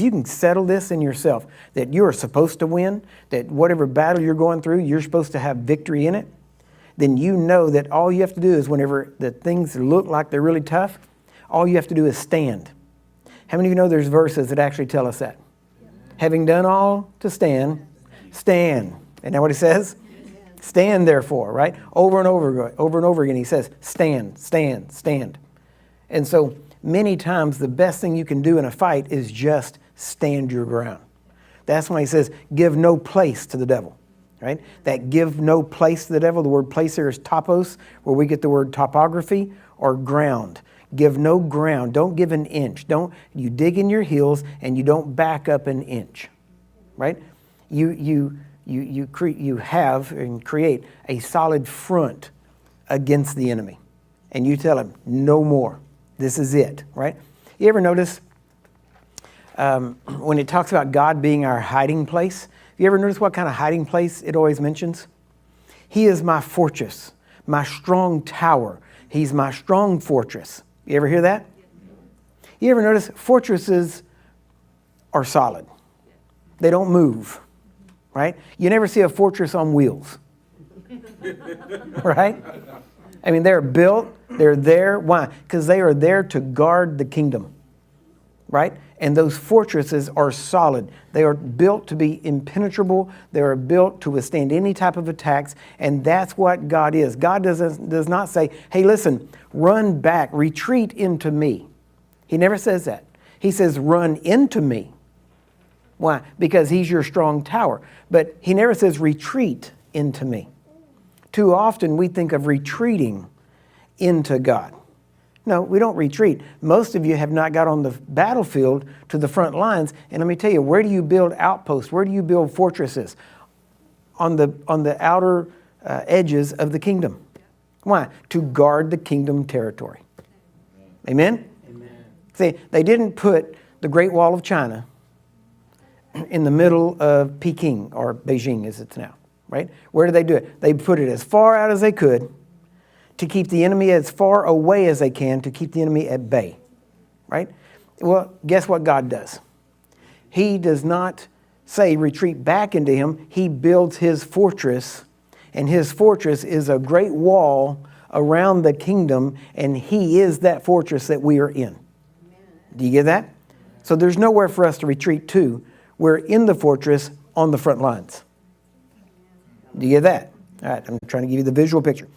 you can settle this in yourself, that you are supposed to win, that whatever battle you're going through, you're supposed to have victory in it, then you know that all you have to do is whenever the things look like they're really tough, all you have to do is stand. How many of you know there's verses that actually tell us that? Having done all to stand, stand. Isn't that what he says? Stand therefore, right? Over and over again, he says, stand, stand, stand. And so many times the best thing you can do in a fight is just stand your ground. That's why he says, give no place to the devil, right? That give no place to the devil. The word place there is topos, where we get the word topography or ground. Give no ground. Don't give an inch. You dig in your heels and you don't back up an inch, right? You have and create a solid front against the enemy. And you tell him, no more. This is it, right? You ever notice when it talks about God being our hiding place, you ever notice what kind of hiding place it always mentions? He is my fortress, my strong tower. He's my strong fortress. You ever hear that? You ever notice fortresses are solid? They don't move, right? You never see a fortress on wheels, right? I mean, they're built, they're there. Why? Because they are there to guard the kingdom, right? And those fortresses are solid. They are built to be impenetrable. They are built to withstand any type of attacks. And that's what God is. God does not say, hey, listen, run back, retreat into me. He never says that. He says, run into me. Why? Because he's your strong tower. But he never says, retreat into me. Too often we think of retreating into God. No, we don't retreat. Most of you have not got on the battlefield to the front lines. And let me tell you, where do you build outposts? Where do you build fortresses? On the outer edges of the kingdom. Why? To guard the kingdom territory. Amen? Amen. See, they didn't put the Great Wall of China in the middle of Peking, or Beijing as it's now, right? Where did they do it? They put it as far out as they could to keep the enemy as far away as they can, to keep the enemy at bay, right? Well, guess what God does? He does not say retreat back into him. He builds his fortress, and his fortress is a great wall around the kingdom, and he is that fortress that we are in. Do you get that? So there's nowhere for us to retreat to. We're in the fortress on the front lines. Do you get that? All right, I'm trying to give you the visual picture.